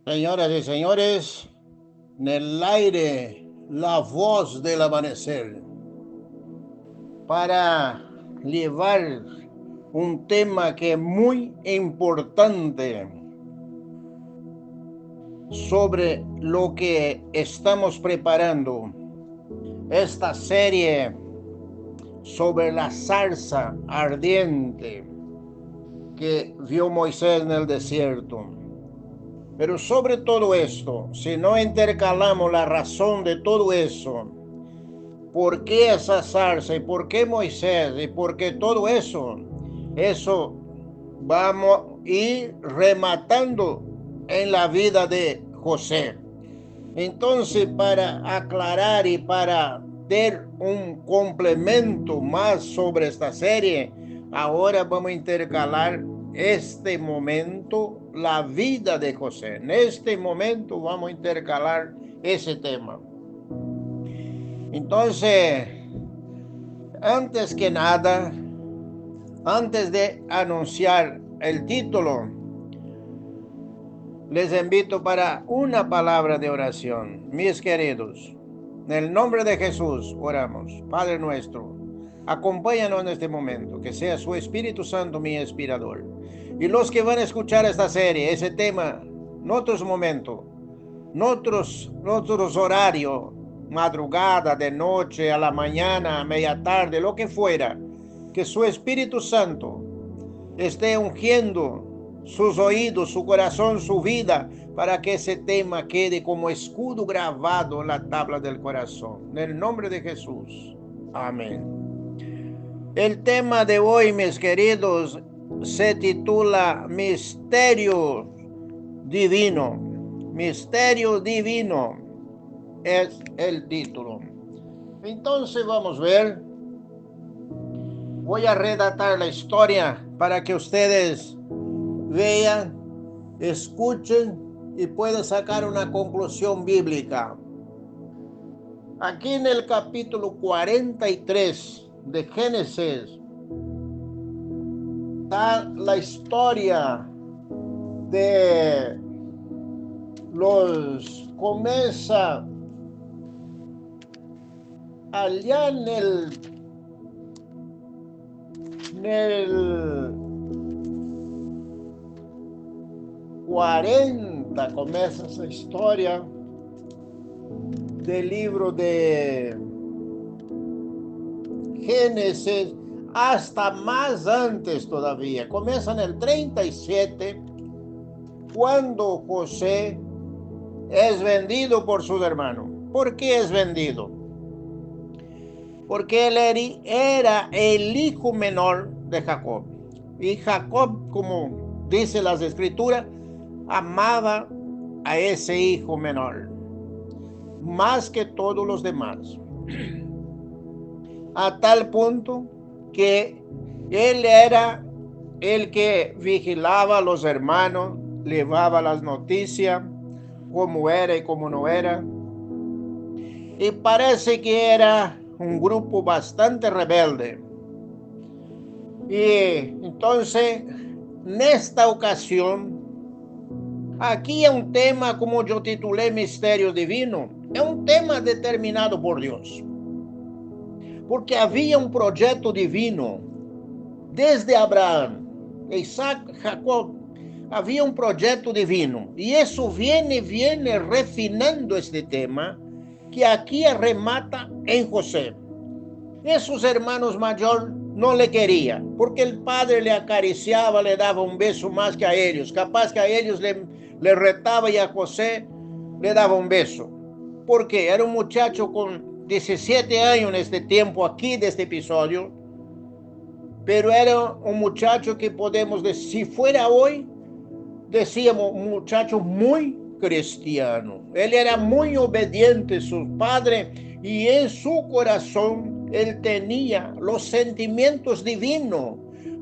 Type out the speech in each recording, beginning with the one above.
Señoras y señores, en el aire, la voz del amanecer, para llevar un tema que es muy importante sobre lo que estamos preparando, esta serie sobre la zarza ardiente que vio Moisés en el desierto. Pero sobre todo esto, si no intercalamos la razón de todo eso, ¿por qué esa zarza y por qué Moisés y por qué todo eso? Eso vamos a ir rematando en la vida de José. Entonces, para aclarar y para ter un complemento más sobre esta serie, ahora vamos a intercalar este momento, la vida de José. En este momento vamos a intercalar ese tema. Entonces, antes que nada, antes de anunciar el título, les invito para una palabra de oración. Mis queridos, en el nombre de Jesús oramos. Padre nuestro, acompáñanos en este momento, que sea su Espíritu Santo mi inspirador. Y los que van a escuchar esta serie, ese tema, en otros momentos, en otros horarios, madrugada, de noche, a la mañana, a media tarde, lo que fuera, que su Espíritu Santo esté ungiendo sus oídos, su corazón, su vida, para que ese tema quede como escudo grabado en la tabla del corazón. En el nombre de Jesús. Amén. El tema de hoy, mis queridos, se titula Misterio Divino. Misterio Divino es el título. Entonces vamos a ver. Voy a redactar la historia para que ustedes vean, escuchen y puedan sacar una conclusión bíblica. Aquí en el capítulo 43 de Génesis está la historia de comienza allá en el 40 comienza esa historia del libro de Génesis, hasta más antes todavía. Comienza en el 37, cuando José es vendido por sus hermanos. ¿Por qué es vendido? Porque él era el hijo menor de Jacob. Y Jacob, como dice las escrituras, amaba a ese hijo menor más que todos los demás, a tal punto que él era el que vigilaba a los hermanos, llevaba las noticias, cómo era y cómo no era, y parece que era un grupo bastante rebelde. Y entonces, en esta ocasión, aquí es un tema, como yo titulé, Misterio Divino. Es un tema determinado por Dios. Porque havia um projeto divino. Desde Abraão, Isaac, Jacob, havia um projeto divino. E isso viene refinando este tema, que aqui remata em José. Esses hermanos mayores não le queriam, porque o padre le acariciava, le dava um beijo mais que a eles. Capaz que a eles le retava e a José le dava um beijo. Porque era um muchacho com 17 años en este tiempo aquí de este episodio, pero era un muchacho que podemos decir, si fuera hoy, decíamos un muchacho muy cristiano. Él era muy obediente a su padre y en su corazón él tenía los sentimientos divinos,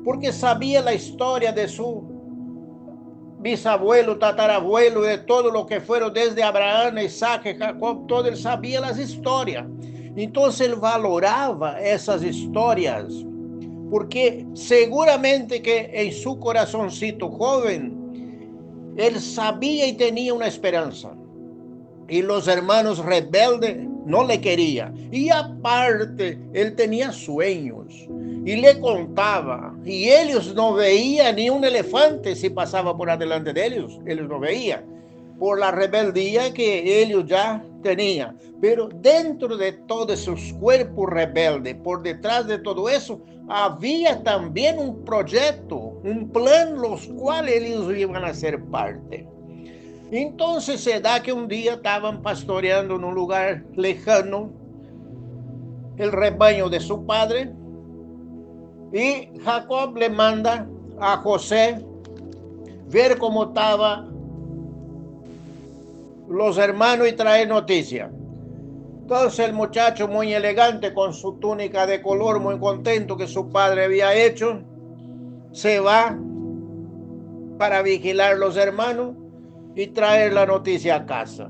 porque sabía la historia de su bisabuelo, tatarabuelo, de todo lo que fueron desde Abraham, Isaac, Jacob, todo él sabía las historias. Entonces él valoraba esas historias, porque seguramente que en su corazoncito joven, Él sabía y tenía una esperanza. Y los hermanos rebeldes no le querían. Y aparte, él tenía sueños. Y le contaba. Y ellos no veían ni un elefante si pasaba por adelante de ellos. Ellos no veían. Por la rebeldía que ellos ya tenían. Pero dentro de todos esos cuerpos rebeldes, por detrás de todo eso, había también un proyecto, un plan, los cuales ellos iban a ser parte. Entonces se da que un día estaban pastoreando en un lugar lejano el rebaño de su padre, y Jacob le manda a José ver cómo estaban los hermanos y traer noticia. Entonces el muchacho, muy elegante, con su túnica de color, muy contento que su padre había hecho, se va para vigilar los hermanos y traer la noticia a casa.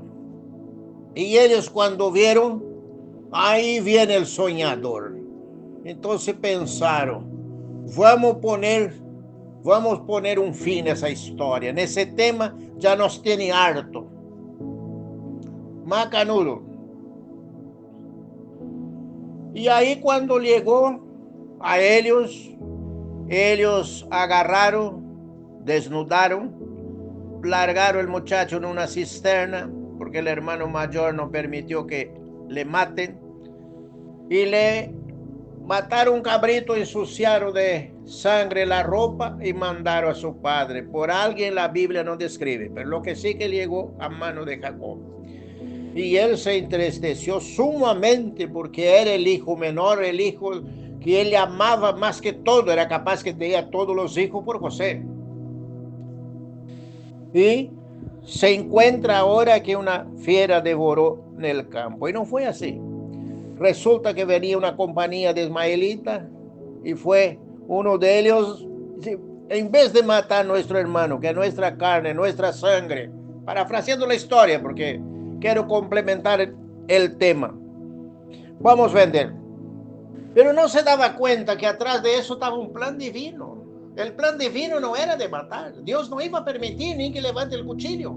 Y ellos, cuando vieron, ahí viene el soñador. Entonces pensaron, vamos a poner un fin a esa historia. En ese tema ya nos tiene harto. Macanudo. Y ahí cuando llegó a ellos agarraron, desnudaron, largaron el muchacho en una cisterna, porque el hermano mayor no permitió que le maten, y le mataron un cabrito, ensuciaron de sangre la ropa y mandaron a su padre. Por alguien la Biblia no describe, pero lo que sí que llegó a mano de Jacob. Y él se entristeció sumamente porque era el hijo menor, el hijo que él amaba más que todo, era capaz que tenía todos los hijos por José. Y se encuentra ahora que una fiera devoró en el campo. Y no fue así. Resulta que venía una compañía de ismaelitas y fue uno de ellos, en vez de matar a nuestro hermano, que nuestra carne, nuestra sangre, parafraseando la historia porque quiero complementar el tema, vamos a vender. Pero no se daba cuenta que atrás de eso estaba un plan divino. El plan divino no era de matar. Dios no iba a permitir ni que levante el cuchillo.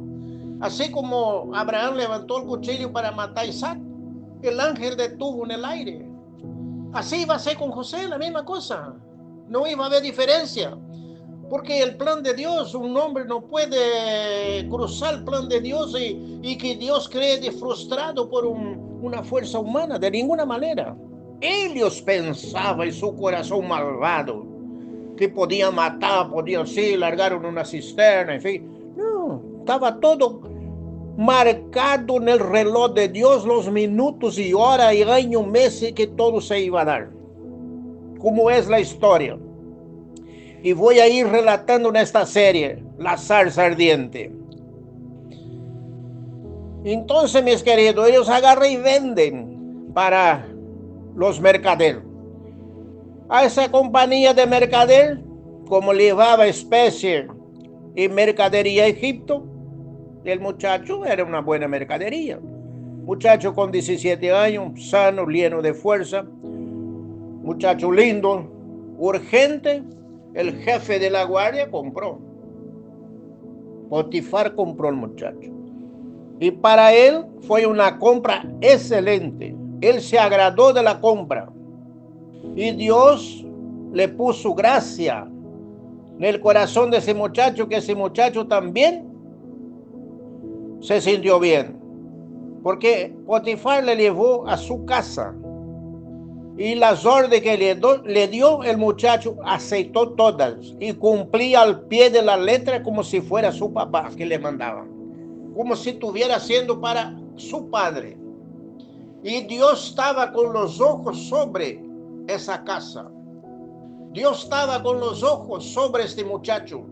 Así como Abraham levantó el cuchillo para matar a Isaac, el ángel detuvo en el aire. Así iba a ser con José, la misma cosa. No iba a haber diferencia. Porque el plan de Dios, un hombre no puede cruzar el plan de Dios y que Dios quede frustrado por una fuerza humana, de ninguna manera. Ellos pensaban en su corazón malvado que podían matar, podían sí, largaron una cisterna, en fin. No, estaba todo marcado en el reloj de Dios, los minutos y horas y años, meses que todo se iba a dar. ¿Cómo es la historia? Y voy a ir relatando en esta serie, La zarza ardiente. Entonces, mis queridos, ellos agarran y venden para los mercaderes. A esa compañía de mercader, como llevaba especie y mercadería a Egipto, el muchacho era una buena mercadería. Muchacho con 17 años, sano, lleno de fuerza, muchacho lindo, urgente. El jefe de la guardia compró. Potifar compró al muchacho. Y para él fue una compra excelente. Él se agradó de la compra. Y Dios le puso gracia en el corazón de ese muchacho, que ese muchacho también se sintió bien. Porque Potifar le llevó a su casa. Y las órdenes que le dio el muchacho aceptó todas y cumplía al pie de la letra como si fuera su papá que le mandaba. Como si estuviera haciendo para su padre. Y Dios estaba con los ojos sobre esa casa. Dios estaba con los ojos sobre este muchacho.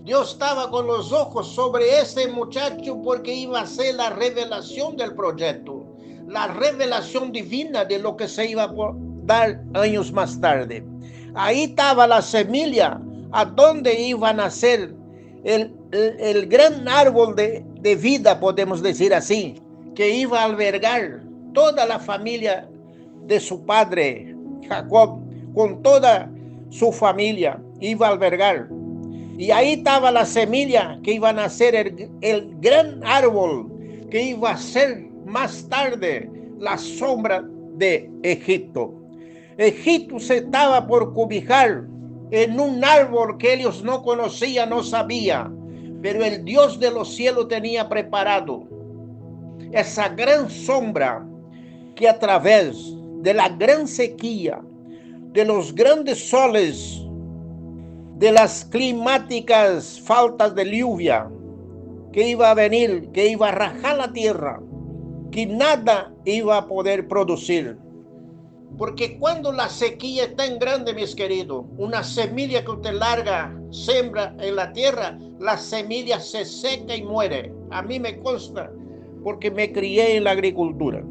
Dios estaba con los ojos sobre este muchacho porque iba a ser la revelación del proyecto. La revelación divina de lo que se iba a dar años más tarde. Ahí estaba la semilla a donde iba a nacer el gran árbol de vida, podemos decir así, que iba a albergar toda la familia de su padre, Jacob, con toda su familia, iba a albergar. Y ahí estaba la semilla que iba a nacer el gran árbol que iba a ser más tarde la sombra de Egipto. Egipto se estaba por cobijar en un árbol que ellos no conocían, no sabían, pero el Dios de los cielos tenía preparado esa gran sombra que a través de la gran sequía, de los grandes soles, de las climáticas faltas de lluvia que iba a venir, que iba a rajar la tierra, que nada iba a poder producir. Porque cuando la sequía es tan grande, mis queridos, una semilla que usted larga, sembra en la tierra, la semilla se seca y muere. A mí me consta, porque me crié en la agricultura.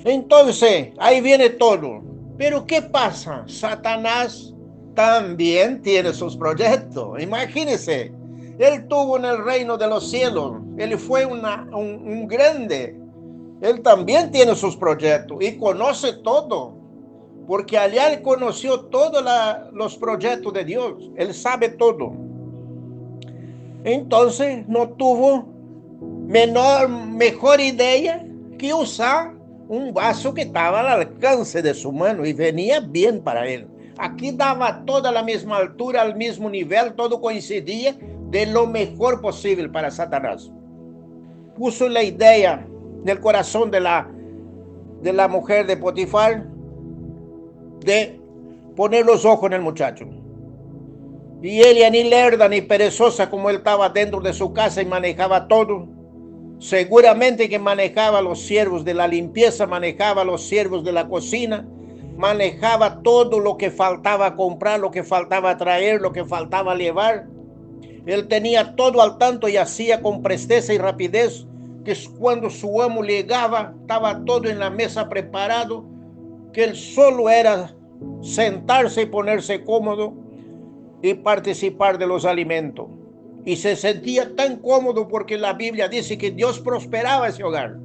Entonces, ahí viene todo. Pero ¿qué pasa? Satanás también tiene sus proyectos. Imagínense, él tuvo en el reino de los cielos, él fue un grande. Él también tiene sus proyectos y conoce todo, porque allá él conoció todos los proyectos de Dios. Él sabe todo. Entonces no tuvo mejor idea que usar un vaso que estaba al alcance de su mano y venía bien para él. Aquí daba toda la misma altura, al mismo nivel, todo coincidía de lo mejor posible para Satanás. Puso la idea en el corazón de la mujer de Potifar de poner los ojos en el muchacho. Y ella, ni lerda ni perezosa como él estaba dentro de su casa y manejaba todo, seguramente que manejaba los siervos de la limpieza, manejaba los siervos de la cocina, manejaba todo lo que faltaba comprar, lo que faltaba traer, lo que faltaba llevar. Él tenía todo al tanto y hacía con presteza y rapidez, que cuando su amo llegaba, estaba todo en la mesa preparado, que él solo era sentarse y ponerse cómodo y participar de los alimentos. Y se sentía tan cómodo porque la Biblia dice que Dios prosperaba ese hogar.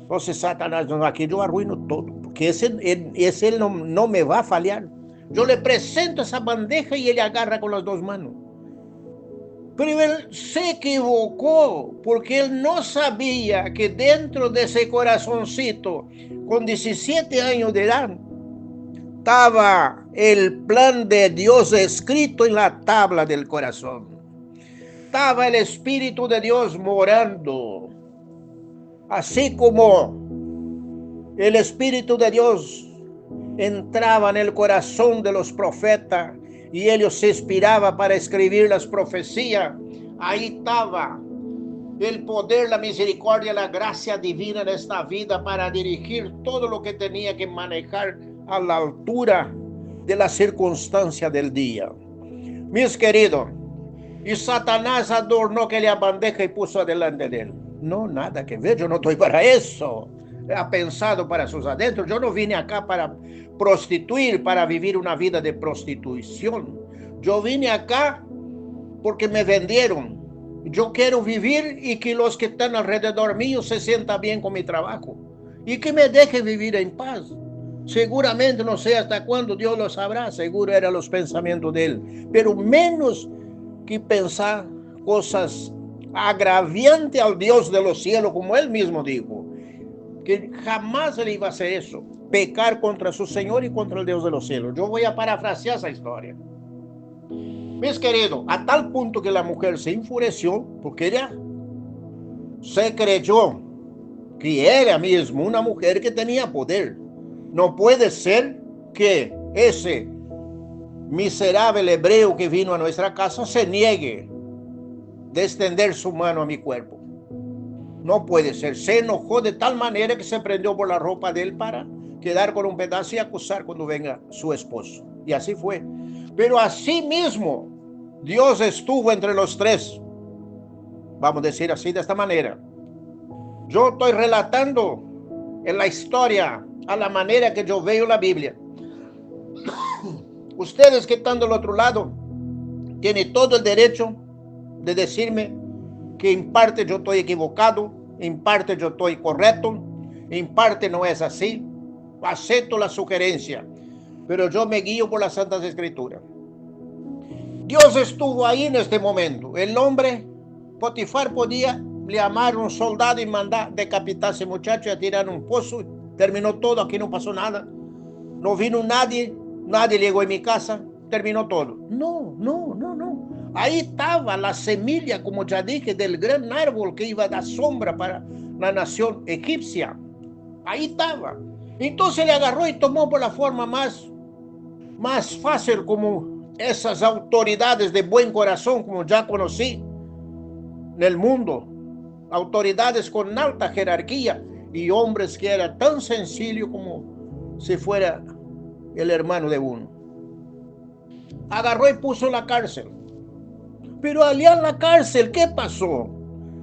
Entonces Satanás, no, aquí yo arruino todo, porque ese no me va a fallar. Yo le presento esa bandeja y él agarra con las dos manos. Pero él se equivocó porque él no sabía que dentro de ese corazoncito, con 17 años de edad, estaba el plan de Dios escrito en la tabla del corazón. Estaba el Espíritu de Dios morando. Así como el Espíritu de Dios entraba en el corazón de los profetas y ellos se inspiraban para escribir las profecías, ahí estaba el poder, la misericordia, la gracia divina en esta vida para dirigir todo lo que tenía que manejar a la altura de la circunstancia del día. Mis queridos, y Satanás adornó aquella bandeja y puso adelante de él. No, nada que ver, yo no estoy para eso. Ha pensado para sus adentros. Yo no vine acá para prostituir, para vivir una vida de prostitución. Yo vine acá porque me vendieron. Yo quiero vivir y que los que están alrededor mío se sientan bien con mi trabajo y que me deje vivir en paz. Seguramente no sé hasta cuándo Dios lo sabrá, seguro eran los pensamientos de él, pero menos que pensar cosas agraviantes al Dios de los cielos, como él mismo dijo, que jamás él iba a hacer eso, pecar contra su Señor y contra el Dios de los cielos. Yo voy a parafrasear esa historia. Mis queridos, a tal punto que la mujer se enfureció porque ella se creyó que era mismo una mujer que tenía poder. No puede ser que ese miserable hebreo que vino a nuestra casa se niegue de extender su mano a mi cuerpo. No puede ser. Se enojó de tal manera que se prendió por la ropa de él para quedar con un pedazo y acusar cuando venga su esposo. Y así fue. Pero así mismo Dios estuvo entre los tres. Vamos a decir así, de esta manera. Yo estoy relatando en la historia a la manera que yo veo la Biblia. Ustedes que están del otro lado tienen todo el derecho de decirme que en parte yo estoy equivocado, en parte yo estoy correcto, en parte no es así. Acepto la sugerencia, pero yo me guío por las Santas Escrituras. Dios estuvo ahí en este momento. El hombre, Potifar, podía llamar a un soldado y mandar decapitar a ese muchacho y a tirar en un pozo. Terminó todo, aquí no pasó nada. No vino nadie, nadie llegó a mi casa, terminó todo. No, no, no, no. Ahí estaba la semilla, como ya dije, del gran árbol que iba a dar sombra para la nación egipcia. Ahí estaba. Entonces le agarró y tomó por la forma más fácil, como esas autoridades de buen corazón, como ya conocí en el mundo. Autoridades con alta jerarquía y hombres que eran tan sencillos como si fuera el hermano de uno. Agarró y puso en la cárcel. Pero allá en la cárcel, ¿qué pasó?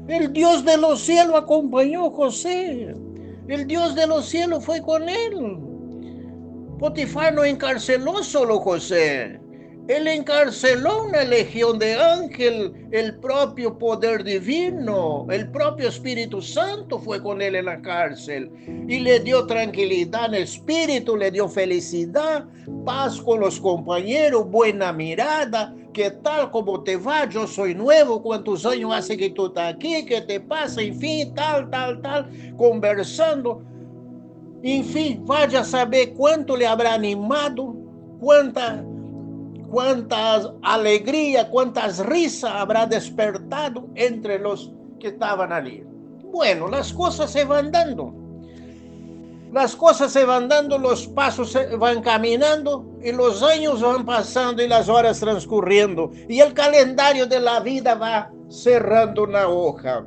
El Dios de los cielos acompañó a José. El Dios de los cielos fue con él. Potifar no encarceló solo a José. Él encarceló una legión de ángeles, el propio poder divino, el propio Espíritu Santo fue con él en la cárcel y le dio tranquilidad en el espíritu, le dio felicidad, paz con los compañeros, buena mirada. ¿Qué tal? ¿Cómo te va? Yo soy nuevo. ¿Cuántos años hace que tú estás aquí? ¿Qué te pasa? En fin, tal, conversando. En fin, vaya a saber cuánto le habrá animado, cuántas alegría, cuántas risas habrá despertado entre los que estaban allí. Bueno, las cosas se van dando. Las cosas se van dando, los pasos se van caminando y los años van pasando y las horas transcurriendo y el calendario de la vida va cerrando una hoja.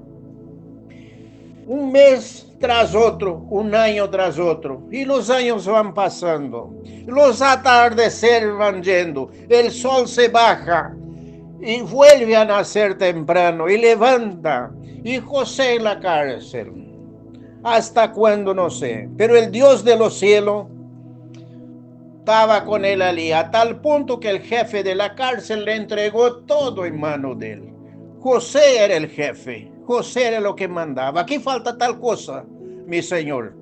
Un mes tras otro, un año tras otro, y los años van pasando, los atardeceres van yendo, el sol se baja y vuelve a nacer temprano y levanta, y José en la cárcel. ¿Hasta cuándo? No sé, pero el Dios de los cielos estaba con él allí, a tal punto que el jefe de la cárcel le entregó todo en mano de él. José era el jefe, José era lo que mandaba. Aquí falta tal cosa, mi señor.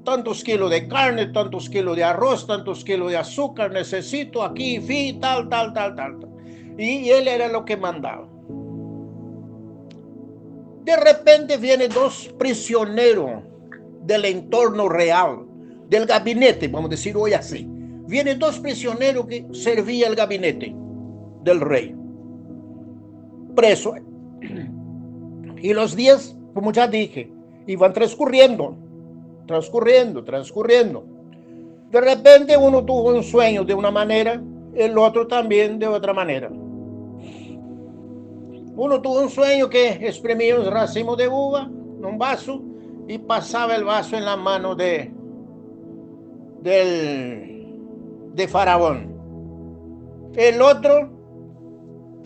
Tantos kilos de carne, tantos kilos de arroz, tantos kilos de azúcar necesito aquí, fin, tal. Y él era lo que mandaba. De repente vienen dos prisioneros del entorno real, del gabinete, vamos a decir hoy así. Vienen dos prisioneros que servían el gabinete del rey. Preso. Y los días, como ya dije, iban transcurriendo. De repente uno tuvo un sueño de una manera, el otro también de otra manera. Uno tuvo un sueño que exprimía un racimo de uva en un vaso y pasaba el vaso en la mano de Faraón. El otro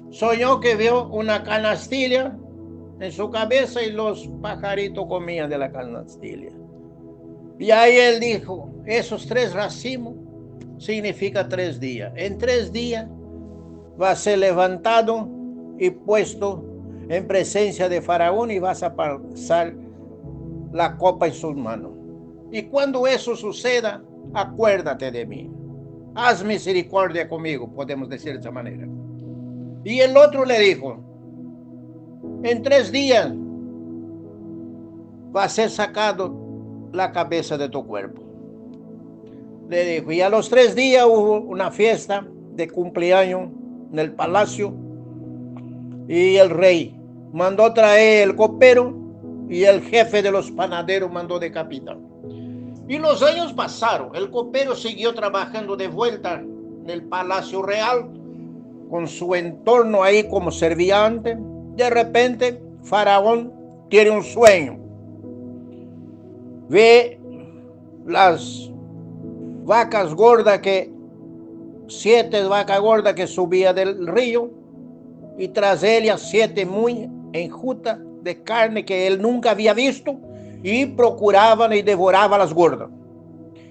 soñó que vio una canastilla en su cabeza y los pajaritos comían de la canastilla. Y ahí él dijo, esos 3 racimos significa 3 días. En 3 días va a ser levantado y puesto en presencia de Faraón y vas a pasar la copa en sus manos. Y cuando eso suceda, acuérdate de mí. Haz misericordia conmigo, podemos decir de esa manera. Y el otro le dijo, en 3 días va a ser sacado la cabeza de tu cuerpo. Le dijo, y a los 3 días hubo una fiesta de cumpleaños en el palacio y el rey mandó traer el copero y el jefe de los panaderos mandó decapitar. Y los años pasaron, el copero siguió trabajando de vuelta en el palacio real con su entorno ahí como servía antes. De repente Faraón tiene un sueño, ve las vacas gordas 7 vacas gordas que subía del río y tras ellas 7 muy enjutas de carne que él nunca había visto y procuraban y devoraban las gordas.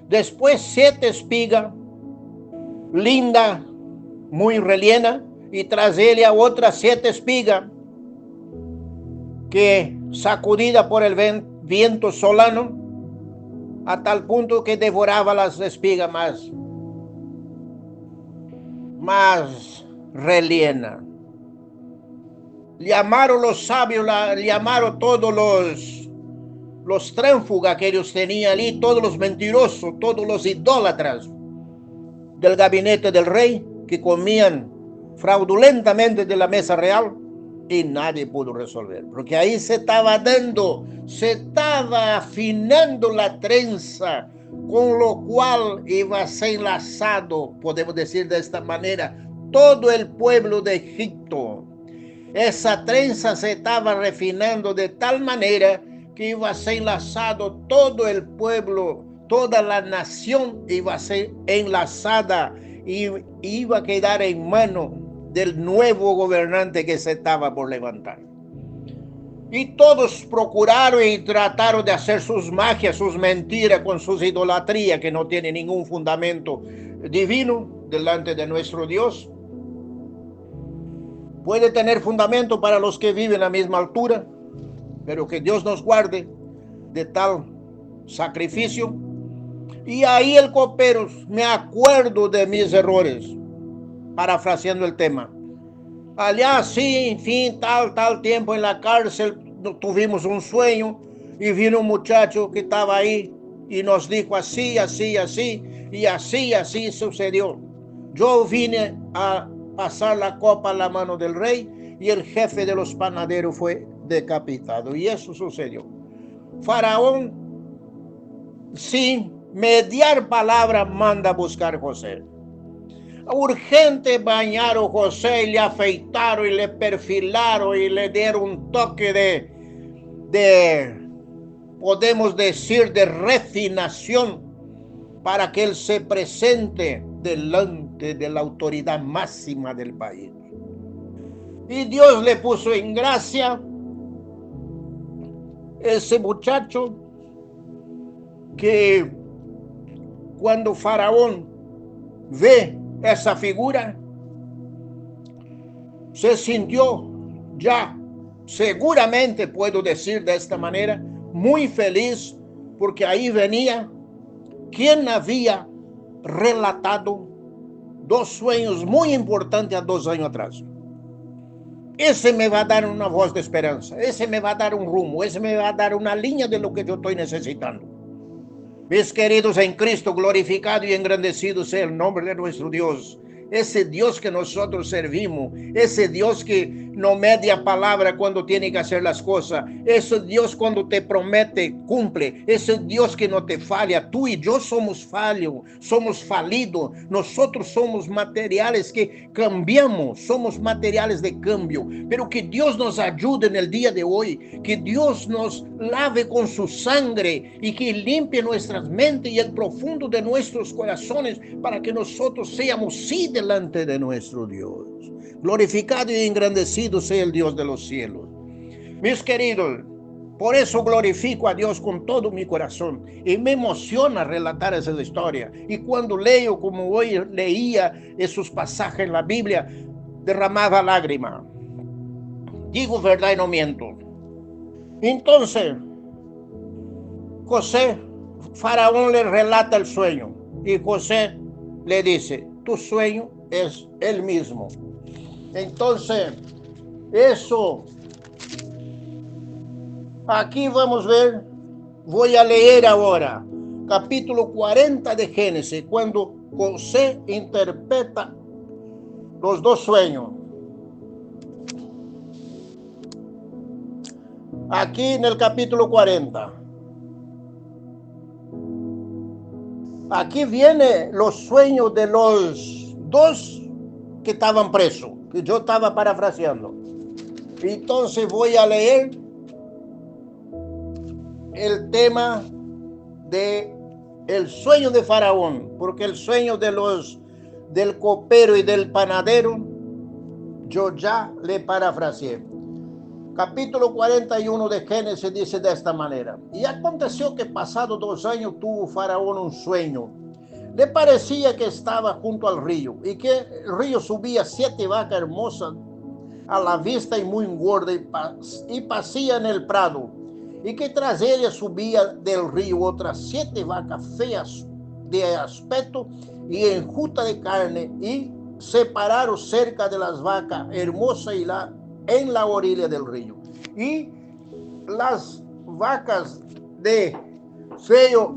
Después 7 espigas linda, muy rellena, y tras ella otras 7 espigas que sacudida por el viento solano a tal punto que devoraba las espigas más rellena. Llamaron los sabios, llamaron todos los tránsfugas que ellos tenían allí, todos los mentirosos, todos los idólatras del gabinete del rey que comían fraudulentamente de la mesa real, y nadie pudo resolver, porque ahí se estaba afinando la trenza, con lo cual iba a ser enlazado, podemos decir de esta manera, todo el pueblo de Egipto. Esa trenza se estaba refinando de tal manera que iba a ser enlazado todo el pueblo, toda la nación iba a ser enlazada y iba a quedar en manos del nuevo gobernante que se estaba por levantar. Y todos procuraron y trataron de hacer sus magias, sus mentiras, con sus idolatrías que no tienen ningún fundamento divino delante de nuestro Dios. Puede tener fundamento para los que viven a la misma altura, pero que Dios nos guarde de tal sacrificio. Y ahí el copero, me acuerdo de mis errores, parafraseando el tema. Allá sí, en fin, tal tiempo en la cárcel, tuvimos un sueño y vino un muchacho que estaba ahí y nos dijo así, así, así, y así sucedió. Yo vine a pasar la copa a la mano del rey y el jefe de los panaderos fue decapitado. Y eso sucedió. Faraón, sin mediar palabra, manda a buscar a José. Urgente bañaron a José y le afeitaron y le perfilaron y le dieron un toque de podemos decir, de refinación para que él se presente delante de la autoridad máxima del país. Y Dios le puso en gracia ese muchacho que cuando Faraón ve esa figura, se sintió ya, seguramente puedo decir de esta manera, muy feliz, porque ahí venía quien había relatado dos sueños muy importantes a 2 años atrás. Ese me va a dar una voz de esperanza, ese me va a dar un rumbo, ese me va a dar una línea de lo que yo estoy necesitando. Mis queridos en Cristo, glorificado y engrandecido sea el nombre de nuestro Dios. Ese Dios que nosotros servimos, ese Dios que no media palabra cuando tiene que hacer las cosas, ese Dios cuando te promete, cumple, ese Dios que no te falla. Tú y yo somos fallos, somos falidos, nosotros somos materiales que cambiamos, somos materiales de cambio, pero que Dios nos ayude en el día de hoy, que Dios nos lave con su sangre y que limpie nuestras mentes y el profundo de nuestros corazones para que nosotros seamos sí delante de nuestro Dios. Glorificado y engrandecido sea el Dios de los cielos. Mis queridos, por eso glorifico a Dios con todo mi corazón y me emociona relatar esa historia. Y cuando leo, como hoy leía esos pasajes en la Biblia, derramaba lágrimas. Digo verdad y no miento. Entonces, Faraón le relata el sueño y José le dice: tu sueño es el mismo. Entonces, eso, aquí vamos a ver, voy a leer ahora, capítulo 40 de Génesis, cuando José interpreta los dos sueños. Aquí en el capítulo 40. Aquí viene los sueños de los dos que estaban presos, que yo estaba parafraseando. Entonces voy a leer el tema de el sueño de Faraón, porque el sueño del copero y del panadero yo ya le parafraseé. Capítulo 41 de Génesis dice de esta manera: y aconteció que pasados 2 años tuvo Faraón un sueño. Le parecía que estaba junto al río y que el río subía 7 vacas hermosas a la vista y muy gordas y pasía en el prado, y que tras ella subía del río otras 7 vacas feas de aspecto y enjuta de carne, y separaron cerca de las vacas hermosas en la orilla del río. Y las vacas de feo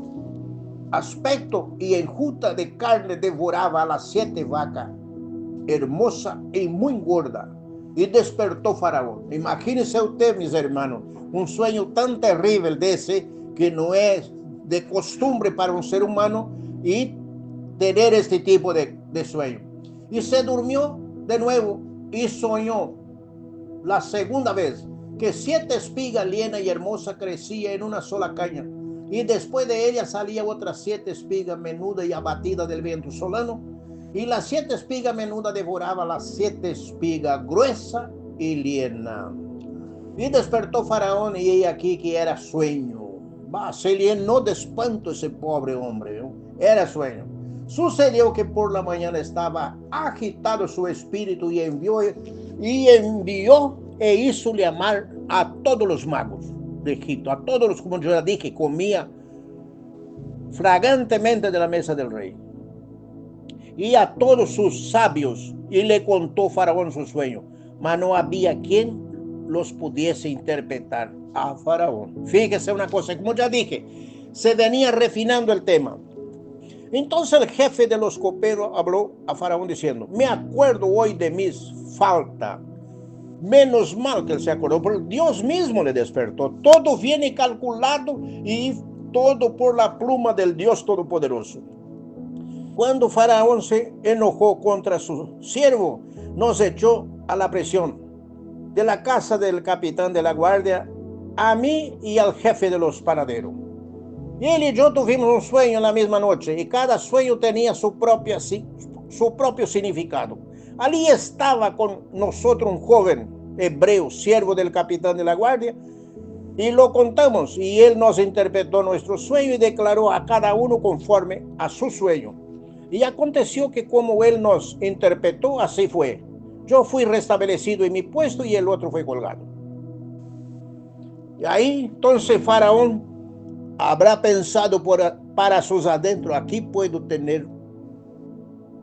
aspecto y enjuta de carne devoraba a las 7 vacas hermosa y muy gorda. Y despertó Faraón. Imagínense usted, mis hermanos, un sueño tan terrible de ese, que no es de costumbre para un ser humano, y tener este tipo de sueño. Y se durmió de nuevo y soñó la segunda vez que 7 espigas llenas y hermosas crecían en una sola caña, y después de ella salía otras 7 espigas menudas y abatidas del viento solano, y las 7 espigas menudas devoraban las 7 espigas gruesas y llenas. Y despertó Faraón, y he aquí que era sueño. Se llenó de espanto ese pobre hombre, ¿no? Era sueño. Sucedió que por la mañana estaba agitado su espíritu, y envió e hizo llamar a todos los magos de Egipto, a todos los, como yo ya dije, comía flagrantemente de la mesa del rey, y a todos sus sabios, y le contó Faraón su sueño, mas no había quien los pudiese interpretar a Faraón. Fíjese una cosa, como ya dije, se venía refinando el tema. Entonces el jefe de los coperos habló a Faraón diciendo: me acuerdo hoy de mis faltas. Menos mal que él se acordó, porque Dios mismo le despertó. Todo viene calculado, y todo por la pluma del Dios Todopoderoso. Cuando Faraón se enojó contra su siervo, nos echó a la prisión de la casa del capitán de la guardia, a mí y al jefe de los panaderos. Y él y yo tuvimos un sueño en la misma noche, y cada sueño tenía su propio significado. Allí estaba con nosotros un joven hebreo, siervo del capitán de la guardia, y lo contamos, y él nos interpretó nuestro sueño y declaró a cada uno conforme a su sueño. Y aconteció que como él nos interpretó, así fue. Yo fui restablecido en mi puesto, y el otro fue colgado. Y ahí entonces Faraón habrá pensado para sus adentros: aquí puedo tener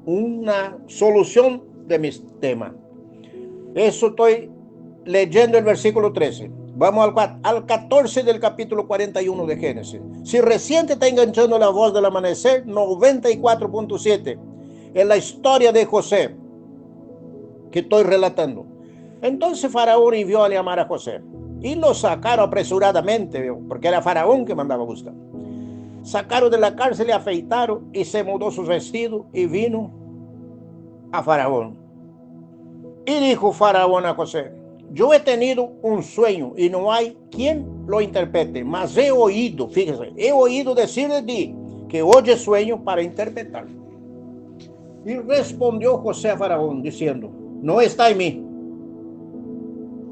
una solución de mis temas. Eso estoy leyendo el versículo 13. Vamos al 14 del capítulo 41 de Génesis. Si recién te está enganchando la voz del amanecer, 94.7, en la historia de José que estoy relatando. Entonces Faraón envió a llamar a José, y lo sacaron apresuradamente, porque era Faraón que mandaba buscar. Sacaron de la cárcel, le afeitaron, y se mudó sus vestidos y vino a Faraón. Y dijo Faraón a José: yo he tenido un sueño y no hay quien lo interprete, mas he oído, fíjese, he oído decir de ti que oye sueño para interpretarlo. Y respondió José a Faraón diciendo: no está en mí.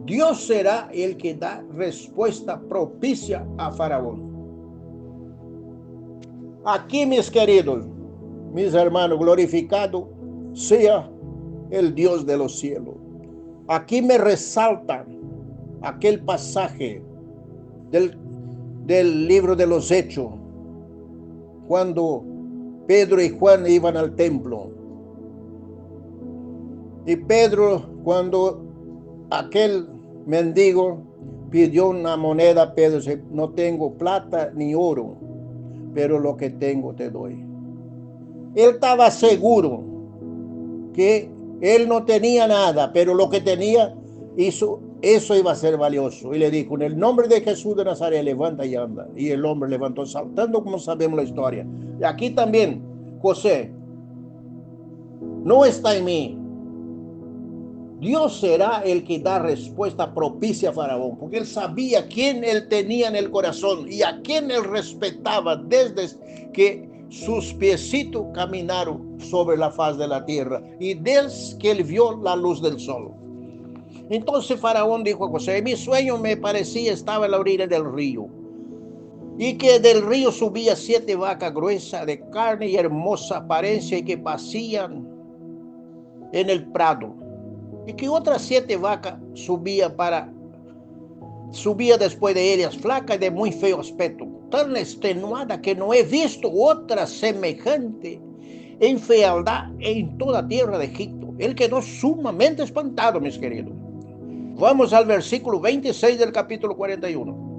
Dios será el que da respuesta propicia a Faraón. Aquí, mis queridos, mis hermanos, glorificado sea el Dios de los cielos. Aquí me resalta aquel pasaje del libro de los Hechos, cuando Pedro y Juan iban al templo. Y Pedro, cuando aquel mendigo pidió una moneda, Pedro dice: no tengo plata ni oro, pero lo que tengo te doy. Él estaba seguro que él no tenía nada, pero lo que tenía, eso iba a ser valioso. Y le dijo: en el nombre de Jesús de Nazaret, levanta y anda. Y el hombre levantó saltando, como sabemos la historia. Y aquí también, José: no está en mí. Dios será el que da respuesta propicia a Faraón, porque él sabía quién él tenía en el corazón y a quién él respetaba desde que sus piecitos caminaron sobre la faz de la tierra y desde que él vio la luz del sol. Entonces Faraón dijo a José: en mi sueño me parecía estaba en la orilla del río, y que del río subía 7 vacas gruesas de carne y hermosa apariencia, y que pasían en el prado, y que otras 7 vacas subía después de ellas, flaca y de muy feo aspecto, tan extenuada que no he visto otra semejante en fealdad en toda tierra de Egipto. Él quedó sumamente espantado, mis queridos. Vamos al versículo 26 del capítulo 41.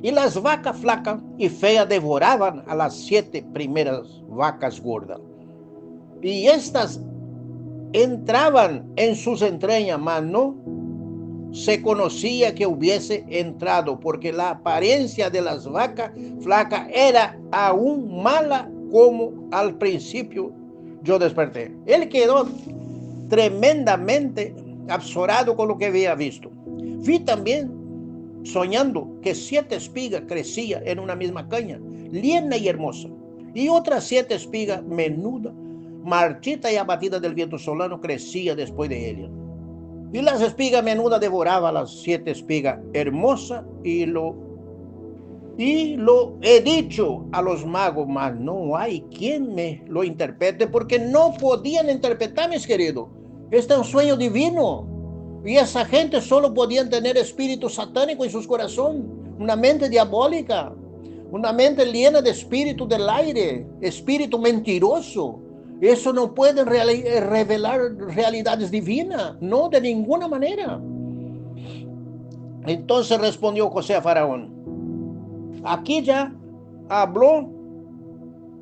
Y las vacas flacas y feas devoraban a las 7 primeras vacas gordas. Y estas entraban en sus entrañas, mas no se conocía que hubiese entrado, porque la apariencia de las vacas flacas era aún mala como al principio yo desperté. Él quedó tremendamente absorado con lo que había visto. Vi también, soñando, que 7 espigas crecían en una misma caña, linda y hermosa, y otras 7 espigas menudas, marchitas y abatidas del viento solano, crecía después de ella. Y las espigas menudas devoraban las 7 espigas hermosas, y lo he dicho a los magos, mas no hay quien me lo interprete, porque no podían interpretar, mis queridos. Este es un sueño divino. Y esa gente solo podían tener espíritu satánico en sus corazones, una mente diabólica, una mente llena de espíritu del aire, espíritu mentiroso. Eso no puede revelar realidades divinas, no, de ninguna manera. Entonces respondió José a Faraón. Aquí ya habló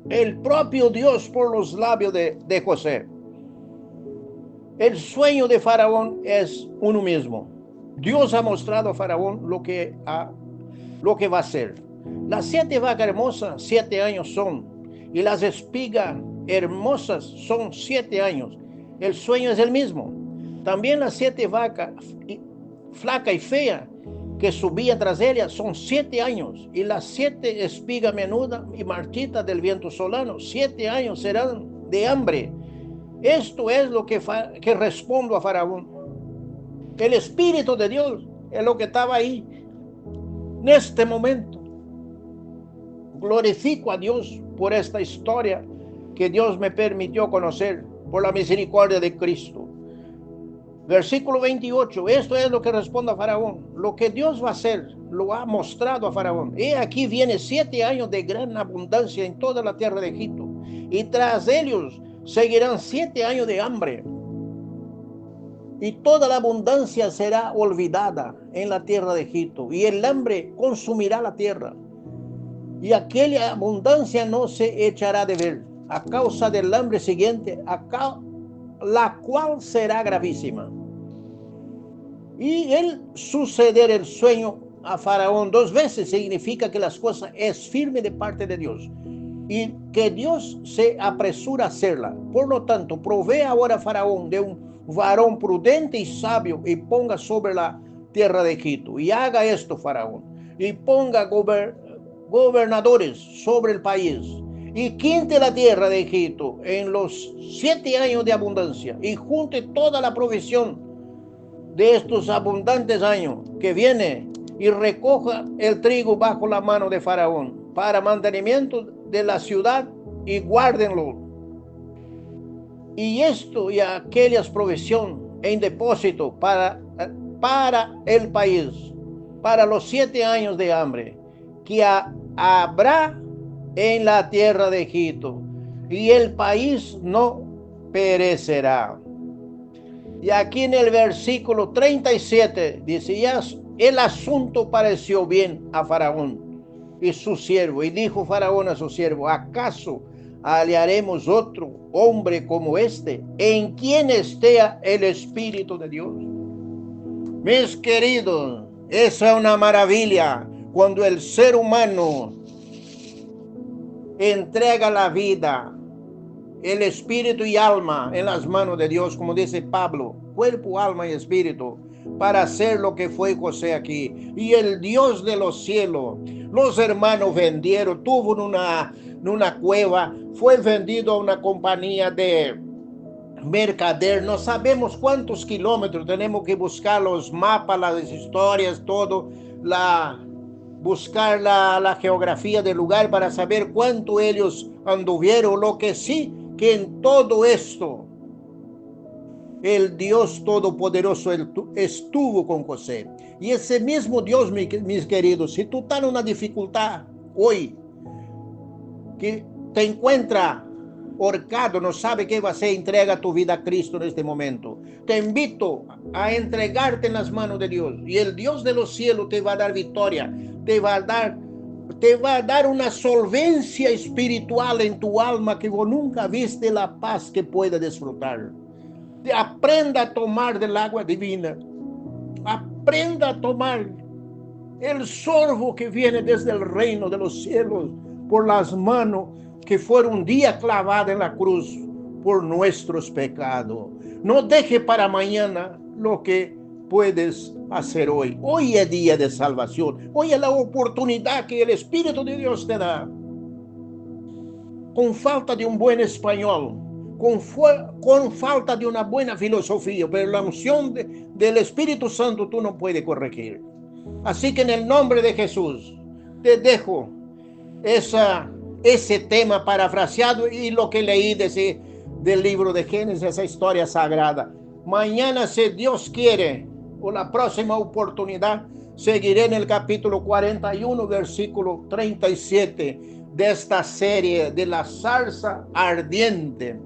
el propio Dios por los labios de José. El sueño de Faraón es uno mismo. Dios ha mostrado a Faraón lo que va a hacer. Las 7 vacas hermosas, 7 años son, y las espigas hermosas son 7 años. El sueño es el mismo. También las 7 vacas flacas y feas que subían tras ellas son 7 años, y las 7 espigas menudas y marchitas del viento solano, 7 años serán de hambre. Esto es lo que respondo a Faraón. El Espíritu de Dios es lo que estaba ahí. En este momento, glorifico a Dios por esta historia que Dios me permitió conocer por la misericordia de Cristo. Versículo 28, esto es lo que responde a Faraón. Lo que Dios va a hacer, lo ha mostrado a Faraón. He aquí viene 7 años de gran abundancia en toda la tierra de Egipto, y tras ellos seguirán 7 años de hambre, y toda la abundancia será olvidada en la tierra de Egipto, y el hambre consumirá la tierra, y aquella abundancia no se echará de ver, a causa del hambre siguiente, la cual será gravísima. Y el suceder el sueño a Faraón 2 veces significa que las cosas es firme de parte de Dios, y que Dios se apresura a hacerla. Por lo tanto, provee ahora a Faraón de un varón prudente y sabio, y ponga sobre la tierra de Egipto. Y haga esto, Faraón, y ponga gobernadores sobre el país, y quinte la tierra de Egipto en los 7 años de abundancia, y junte toda la provisión de estos abundantes años que viene, y recoja el trigo bajo la mano de Faraón para mantenimiento de la ciudad, y guárdenlo. Y esto y aquellas provisión en depósito para el país, para los 7 años de hambre que habrá en la tierra de Egipto, y el país no perecerá. Y aquí en el versículo 37 dice, ya el asunto pareció bien a Faraón y su siervo, y dijo Faraón a su siervo, ¿acaso hallaremos otro hombre como este, en quien esté el Espíritu de Dios? Mis queridos, esa es una maravilla cuando el ser humano entrega la vida, el espíritu y alma en las manos de Dios, como dice Pablo, cuerpo, alma y espíritu, para hacer lo que fue José aquí. Y el Dios de los cielos, los hermanos vendieron, tuvo una cueva, fue vendido a una compañía de mercader, no sabemos cuántos kilómetros, tenemos que buscar los mapas, las historias, todo, buscar la geografía del lugar para saber cuánto ellos anduvieron. Lo que sí, que en todo esto el Dios Todopoderoso estuvo con José. Y ese mismo Dios, mis queridos, si tú estás en una dificultad hoy, que te encuentra ahorcado, no sabe qué va a hacer, entrega tu vida a Cristo en este momento. Te invito a entregarte en las manos de Dios, y el Dios de los cielos te va a dar victoria, te va a dar una solvencia espiritual en tu alma que vos nunca viste, la paz que pueda disfrutar. Aprenda a tomar del agua divina. Aprenda a tomar el sorbo que viene desde el reino de los cielos por las manos que fueron un día clavadas en la cruz por nuestros pecados. No deje para mañana lo que puedes hacer hoy. Hoy es día de salvación. Hoy es la oportunidad que el Espíritu de Dios te da. Con falta de un buen español, con falta de una buena filosofía, pero la unción del Espíritu Santo tú no puedes corregir. Así que en el nombre de Jesús te dejo ese tema parafraseado y lo que leí del libro de Génesis, esa historia sagrada. Mañana, si Dios quiere, o la próxima oportunidad, seguiré en el capítulo 41, versículo 37 de esta serie de la zarza ardiente.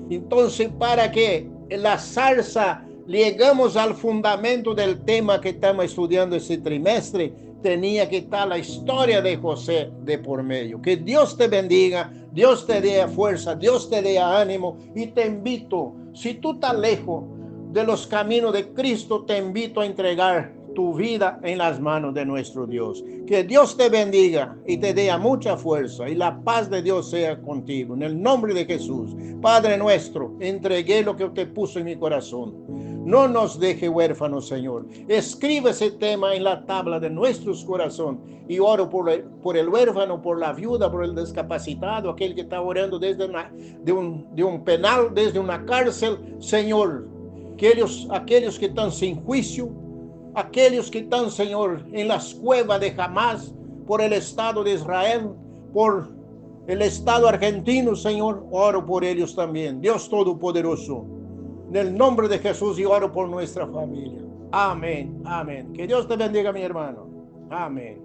Entonces, para que la zarza llegamos al fundamento del tema que estamos estudiando este trimestre, tenía que estar la historia de José de por medio. Que Dios te bendiga, Dios te dé fuerza, Dios te dé ánimo, y te invito, si tú estás lejos de los caminos de Cristo, te invito a entregar tu vida en las manos de nuestro Dios. Que Dios te bendiga y te dé mucha fuerza, y la paz de Dios sea contigo. En el nombre de Jesús. Padre nuestro, entregué lo que te puso en mi corazón. No nos deje huérfanos, Señor. Escribe ese tema en la tabla de nuestros corazones, y oro por el huérfano, por la viuda, por el discapacitado, aquel que está orando desde un penal, desde una cárcel. Señor, que aquellos que están sin juicio, aquellos que están, Señor, en las cuevas de Hamas, por el Estado de Israel, por el Estado argentino, Señor, oro por ellos también. Dios Todopoderoso, en el nombre de Jesús, y oro por nuestra familia. Amén, amén. Que Dios te bendiga, mi hermano. Amén.